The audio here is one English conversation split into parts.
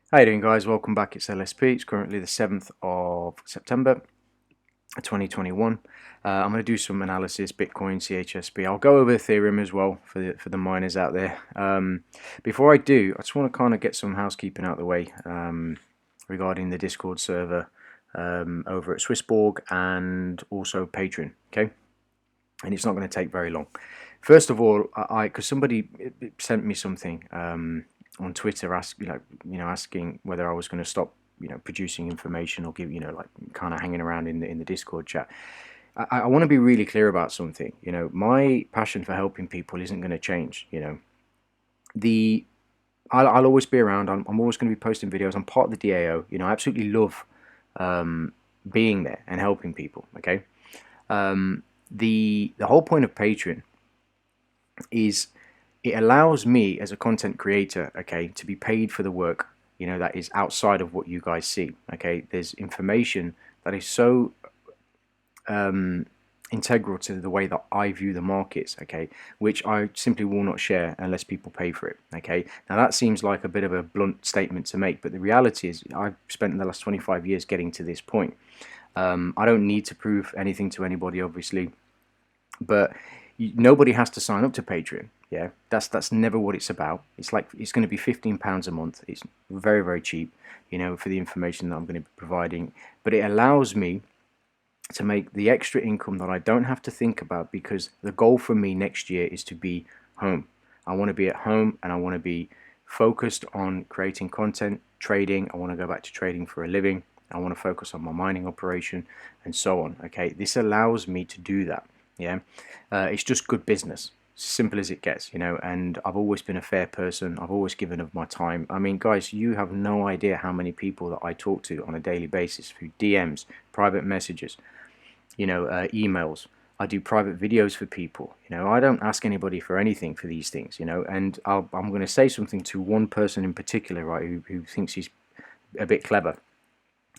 How you doing, guys? Welcome back. It's LSP. It's currently the 7th of September 2021. I'm going to do some analysis, Bitcoin, CHSP. I'll go over Ethereum as well for the miners out there. Before I do, I just want to kind of get some housekeeping out of the way regarding the Discord server over at Swissborg and also Patreon. Okay, and it's not going to take very long. First of all, because somebody sent me something on Twitter, asking whether I was going to stop, producing information or give, like kind of hanging around in the Discord chat. I want to be really clear about something. My passion for helping people isn't going to change. The I'll always be around. I'm always going to be posting videos. I'm part of the DAO. I absolutely love being there and helping people. Okay. The whole point of Patreon is it allows me as a content creator, okay, to be paid for the work, that is outside of what you guys see. Okay, there's information that is so integral to the way that I view the markets, okay, which I simply will not share unless people pay for it. Okay, now that seems like a bit of a blunt statement to make, but the reality is I've spent the last 25 years getting to this point. I don't need to prove anything to anybody, obviously, but nobody has to sign up to Patreon. Yeah, that's never what it's about. It's going to be £15 a month. It's very, very cheap, for the information that I'm going to be providing. But it allows me to make the extra income that I don't have to think about, because the goal for me next year is to be home. I want to be at home and I want to be focused on creating content, trading. I want to go back to trading for a living. I want to focus on my mining operation and so on. Okay, this allows me to do that. Yeah, it's just good business, simple as it gets, and I've always been a fair person. I've always given of my time. I mean, guys, you have no idea how many people that I talk to on a daily basis through DMs, private messages, emails. I do private videos for people. I don't ask anybody for anything for these things, and I'm going to say something to one person in particular, right, who thinks he's a bit clever.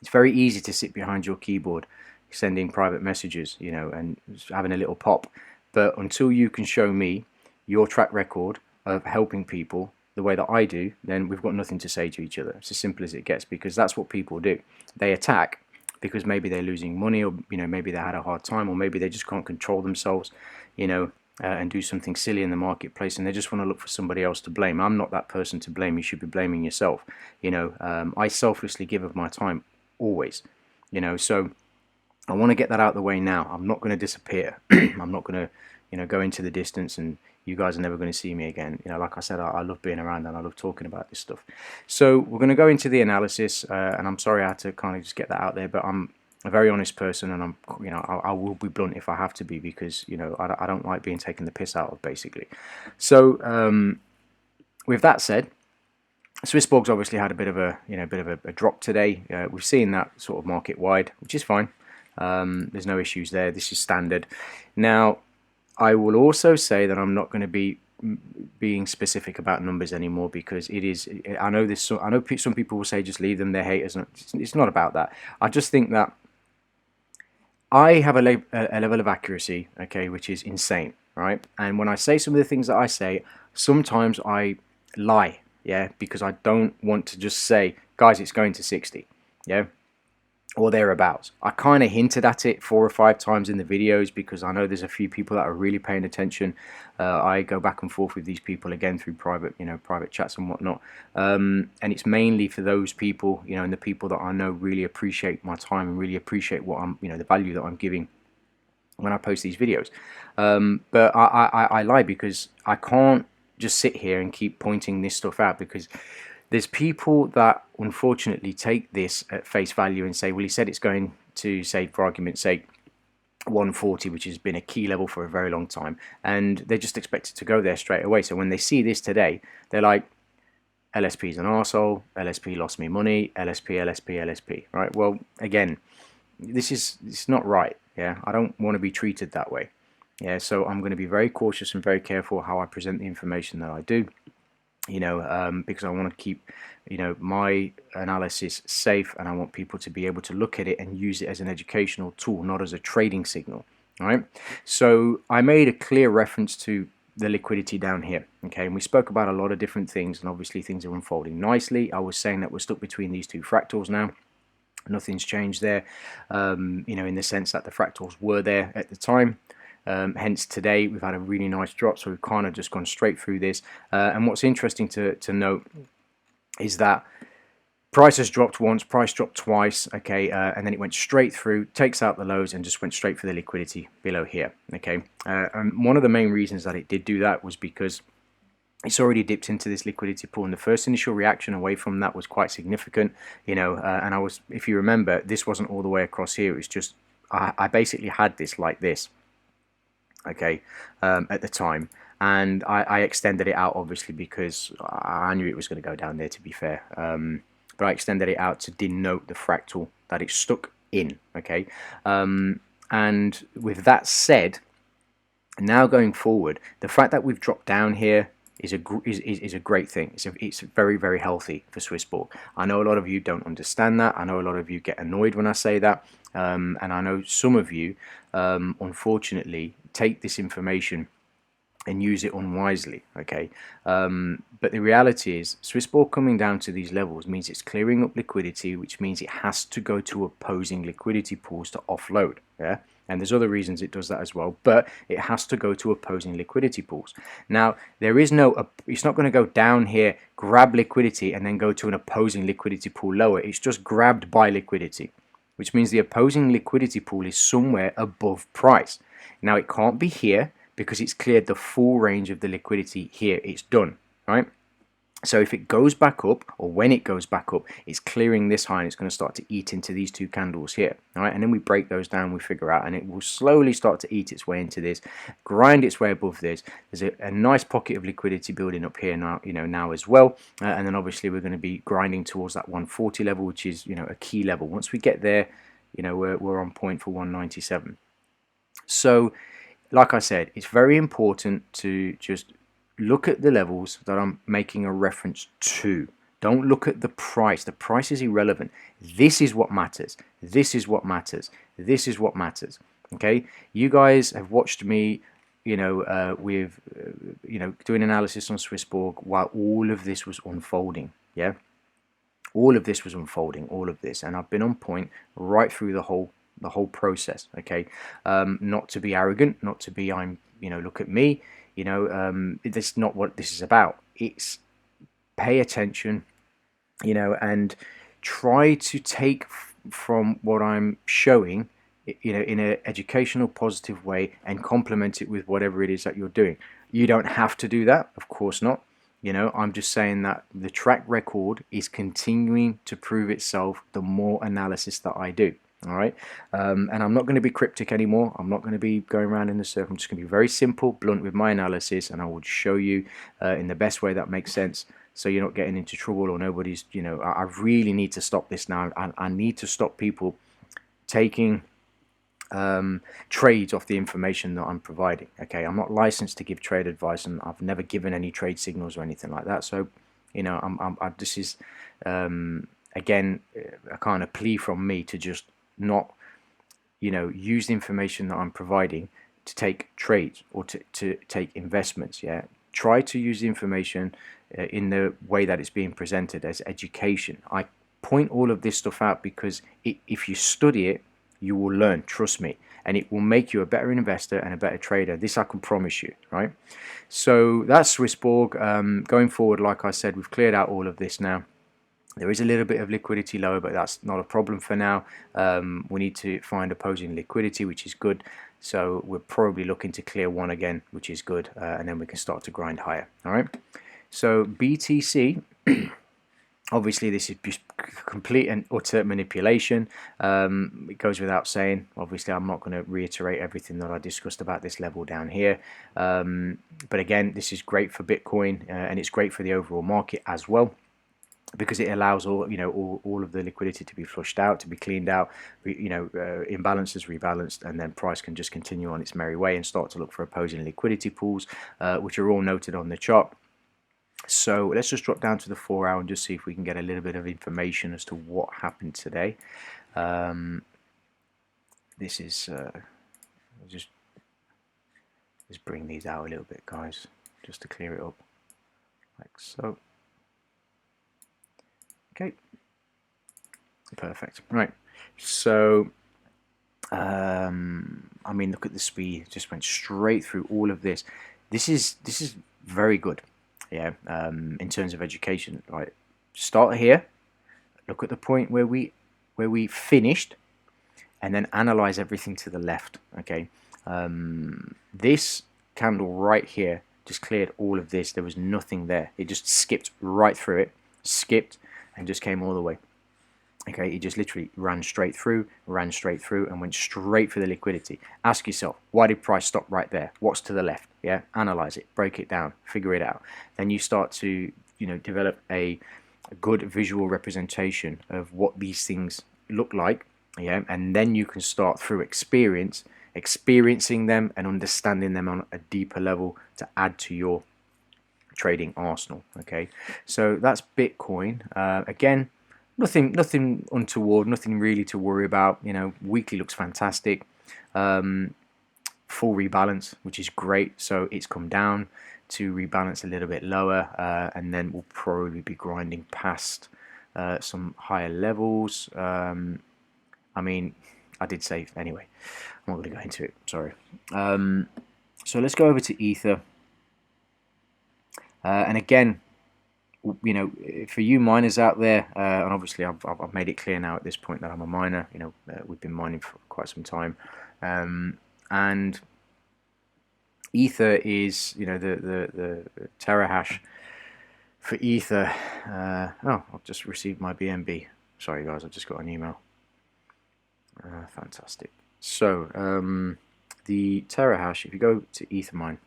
It's very easy to sit behind your keyboard sending private messages, and having a little pop. But until you can show me your track record of helping people the way that I do, then we've got nothing to say to each other. It's as simple as it gets, because that's what people do. They attack because maybe they're losing money, or maybe they had a hard time, or maybe they just can't control themselves, and do something silly in the marketplace, and they just want to look for somebody else to blame. I'm not that person to blame. You should be blaming yourself. I selflessly give of my time always, so I want to get that out of the way now. I'm not going to disappear. I'm not going to, go into the distance, and you guys are never going to see me again. Like I said, I love being around and I love talking about this stuff. So we're going to go into the analysis, and I'm sorry I had to kind of just get that out there, but I'm a very honest person, and I will be blunt if I have to be, because I don't like being taken the piss out of, basically. So with that said, Swissborg's obviously had a bit of a drop today. We've seen that sort of market wide, which is fine. There's no issues there. This is standard. Now, I will also say that I'm not going to be being specific about numbers anymore, because it is. I know this. I know some people will say just leave them. They're haters. It's not about that. I just think that I have a level of accuracy, okay, which is insane, right? And when I say some of the things that I say, sometimes I lie, yeah, because I don't want to just say, guys, it's going to 60, yeah, or thereabouts. I kind of hinted at it 4 or 5 times in the videos, because I know there's a few people that are really paying attention. I go back and forth with these people again through private chats and whatnot, and it's mainly for those people, and the people that I know really appreciate my time and really appreciate what I'm, the value that I'm giving when I post these videos. But I lie, because I can't just sit here and keep pointing this stuff out, because there's people that unfortunately take this at face value and say, well, he said it's going to, say, for argument's sake, 140, which has been a key level for a very long time, and they're just expected to go there straight away. So when they see this today, they're like, LSP's an arsehole, LSP lost me money, LSP, LSP, LSP, right? Well, again, it's not right. Yeah, I don't want to be treated that way. Yeah, so I'm going to be very cautious and very careful how I present the information that I do, because I want to keep, my analysis safe, and I want people to be able to look at it and use it as an educational tool, not as a trading signal. All right. So I made a clear reference to the liquidity down here. Okay, and we spoke about a lot of different things, and obviously things are unfolding nicely. I was saying that we're stuck between these two fractals now. Nothing's changed there, you know, in the sense that the fractals were there at the time. Hence today we've had a really nice drop, so we've kind of just gone straight through this. And what's interesting to note is that price has dropped once, price dropped twice, okay, and then it went straight through, takes out the lows, and just went straight for the liquidity below here, okay. And one of the main reasons that it did do that was because it's already dipped into this liquidity pool, and the first initial reaction away from that was quite significant, you know. And I was, if you remember, this wasn't all the way across here. It was just I basically had this like this, okay, at the time, and I extended it out obviously because I knew it was going to go down there, to be fair. But I extended it out to denote the fractal that it's stuck in, okay. And with that said, now going forward, the fact that we've dropped down here is a great thing. It's very, very healthy for Swissborg. I know a lot of you don't understand that. I know a lot of you get annoyed when I say that, and I know some of you unfortunately take this information and use it unwisely, okay. But the reality is Swissborg coming down to these levels means it's clearing up liquidity, which means it has to go to opposing liquidity pools to offload, yeah. And there's other reasons it does that as well, but it has to go to opposing liquidity pools. Now, there is no, it's not going to go down here, grab liquidity, and then go to an opposing liquidity pool lower. It's just grabbed by liquidity, which means the opposing liquidity pool is somewhere above price. Now, it can't be here because it's cleared the full range of the liquidity here. It's done, right? So if it goes back up, or when it goes back up, it's clearing this high and it's going to start to eat into these two candles here. All right, and then we break those down, we figure out, and it will slowly start to eat its way into this, grind its way above this. There's a nice pocket of liquidity building up here now, you know, now as well. And then obviously we're going to be grinding towards that 140 level, which is, you know, a key level. Once we get there, you know, we're on point for 197. So, like I said, it's very important to just look at the levels that I'm making a reference to. Don't look at the price. The price is irrelevant. This is what matters. This is what matters. This is what matters. Okay? You guys have watched me, you know, with, you know, doing analysis on Swissborg while all of this was unfolding. Yeah? All of this was unfolding. All of this. And I've been on point right through the whole process. Okay? Not to be arrogant. Not to be, you know, look at me. You know, that's not what this is about. It's pay attention, you know, and try to take from what I'm showing, you know, in an educational, positive way, and complement it with whatever it is that you're doing. You don't have to do that, of course not. You know, I'm just saying that the track record is continuing to prove itself the more analysis that I do. All right, and I'm not going to be cryptic anymore. I'm not going to be going around in the circle. I'm just going to be very simple, blunt with my analysis, and I will show you in the best way that makes sense, so you're not getting into trouble or nobody's, you know, I really need to stop this now. I need to stop people taking trades off the information that I'm providing. Okay, I'm not licensed to give trade advice, and I've never given any trade signals or anything like that. So, you know, this is again a kind of plea from me to just not, you know, use the information that I'm providing to take trades or to take investments. Yeah, try to use the information in the way that it's being presented as education. I point all of this stuff out because if you study it, you will learn, trust me, and it will make you a better investor and a better trader. This I can promise you, right? So that's Swissborg. Going forward, like I said, we've cleared out all of this now. There is a little bit of liquidity lower, but that's not a problem for now. We need to find opposing liquidity, which is good. So we're probably looking to clear one again, which is good. And then we can start to grind higher. All right. So BTC, obviously this is just complete and utter manipulation. It goes without saying. Obviously, I'm not going to reiterate everything that I discussed about this level down here. But again, this is great for Bitcoin, and it's great for the overall market as well, because it allows all, you know, all of the liquidity to be flushed out, to be cleaned out, you know, imbalances rebalanced, and then price can just continue on its merry way and start to look for opposing liquidity pools, which are all noted on the chart. So let's just drop down to the 4 hour and just see if we can get a little bit of information as to what happened today. This is just Let's bring these out a little bit, guys, just to clear it up, like so. Okay, perfect. Right, so I mean, look at the speed. It just went straight through all of this. This is very good, yeah. In terms of education, right? Start here. Look at the point where we finished, and then analyze everything to the left. Okay, this candle right here just cleared all of this. There was nothing there. It just skipped right through it, skipped, and just came all the way. Okay, it just literally ran straight through, and went straight for the liquidity. Ask yourself, why did price stop right there? What's to the left? Yeah, analyze it, break it down, figure it out. Then you start to, develop a good visual representation of what these things look like. Yeah, and then you can start through experiencing them and understanding them on a deeper level to add to your trading arsenal. Okay, so that's Bitcoin. Again, nothing untoward, nothing really to worry about. Weekly looks fantastic. Full rebalance, which is great. So it's come down to rebalance a little bit lower, and then we'll probably be grinding past some higher levels. I mean, I did say anyway. I'm not going to go into it. Sorry. So let's go over to Ether, and again, for you miners out there, and obviously I've made it clear now at this point that I'm a miner. We've been mining for quite some time, and Ether is, the terahash for Ether. Oh, I've just received my BNB. Sorry guys, I just got an email. Fantastic. So the terahash, if you go to Ethermine,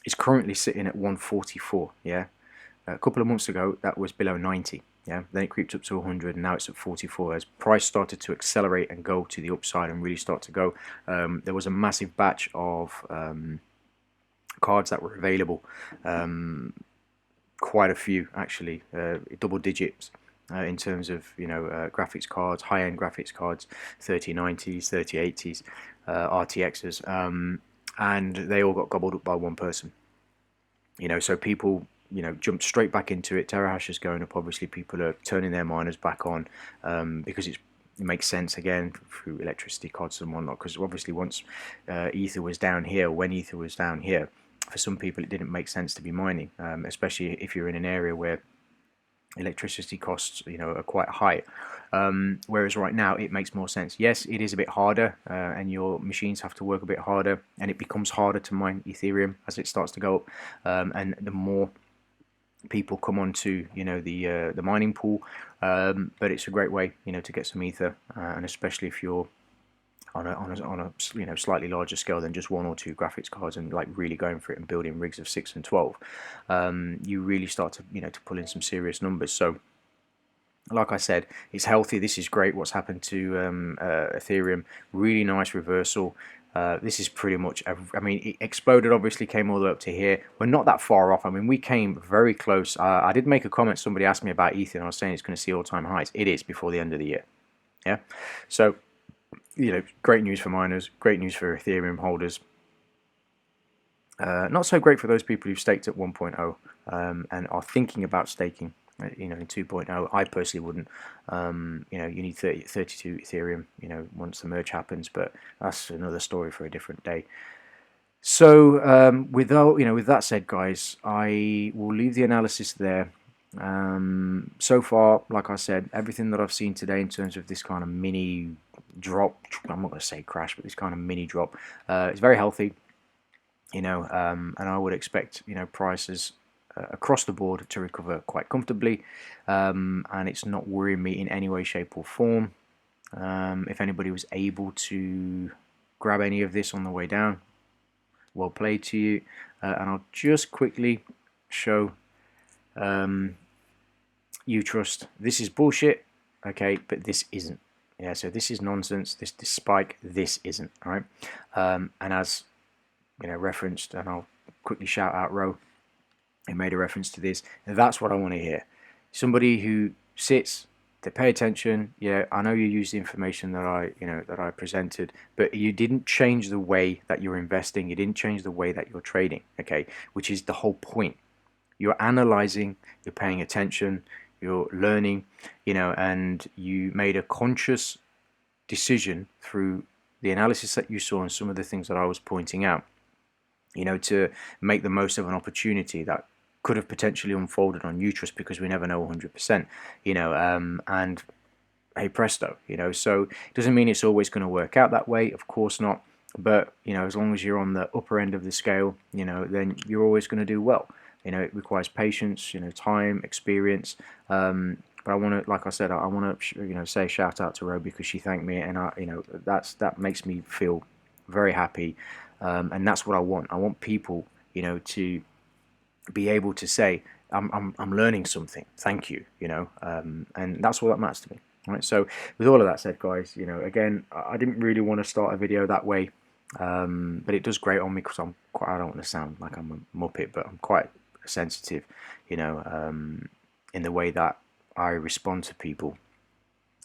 is currently sitting at 144. Yeah, a couple of months ago that was below 90. Yeah, then it creeped up to 100, and now it's at 44. As price started to accelerate and go to the upside and really start to go, there was a massive batch of cards that were available, quite a few actually, double digits. In terms of graphics cards, high-end graphics cards, 3090s, 3080s, RTXs, and they all got gobbled up by one person. So people jumped straight back into it. Terahash is going up. Obviously, people are turning their miners back on because it makes sense again through electricity costs and whatnot. Because obviously, once Ether was down here, when Ether was down here, for some people it didn't make sense to be mining, especially if you're in an area where electricity costs are quite high, whereas right now it makes more sense. Yes, it is a bit harder, and your machines have to work a bit harder, and it becomes harder to mine Ethereum as it starts to go up, and the more people come onto the mining pool, but it's a great way to get some Ether, and especially if you're on a slightly larger scale than just one or two graphics cards, and like really going for it and building rigs of 6 and 12, you really start to to pull in some serious numbers. So like I said, it's healthy. This is great what's happened to Ethereum. Really nice reversal. This is pretty much, I mean, it exploded, obviously came all the way up to here. We're not that far off. I mean, we came very close. I did make a comment, somebody asked me about Ether, and I was saying it's going to see all-time highs. It is before the end of the year. Yeah, so great news for miners, great news for Ethereum holders. Not so great for those people who've staked at 1.0 and are thinking about staking in 2.0. I personally wouldn't. You need 32 Ethereum once the merge happens, but that's another story for a different day. So with that said, guys, I will leave the analysis there. So far, like I said, everything that I've seen today in terms of this kind of mini drop, I'm not going to say crash, but this kind of mini drop, is very healthy, and I would expect prices across the board to recover quite comfortably, and it's not worrying me in any way, shape or form. If anybody was able to grab any of this on the way down, well played to you. And I'll just quickly show Utrust. This is bullshit, okay, but this isn't. Yeah, so this is nonsense. This spike, this isn't. All right, and as referenced, and I'll quickly shout out Ro, who made a reference to this. And that's what I want to hear. Somebody who sits They pay attention. Yeah, I know you use the information that I presented, but you didn't change the way that you're investing. You didn't change the way that you're trading. Okay, which is the whole point. You're analyzing, you're paying attention, you're learning, and you made a conscious decision through the analysis that you saw and some of the things that I was pointing out, to make the most of an opportunity that could have potentially unfolded on Uterus, because we never know 100%, and hey presto, so it doesn't mean it's always going to work out that way, of course not, but as long as you're on the upper end of the scale, then you're always going to do well. It requires patience, time, experience, but I want to, like I said, I want to say shout out to Ro, because she thanked me, and that makes me feel very happy, and that's what I want. I want people to be able to say, I'm learning something, thank you, and that's all that matters to me. Right, so with all of that said, guys, again, I didn't really want to start a video that way, but it does grate on me, because I don't want to sound like I'm a muppet, but I'm quite sensitive, in the way that I respond to people,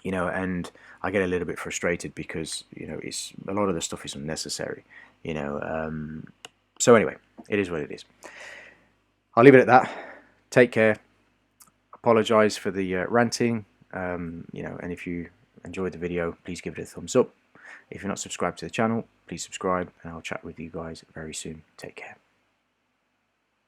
and I get a little bit frustrated, because it's a lot of the stuff is unnecessary, so anyway, it is what it is. I'll leave it at that. Take care. Apologize for the ranting, and if you enjoyed the video, please give it a thumbs up. If you're not subscribed to the channel, please subscribe, and I'll chat with you guys very soon. Take care.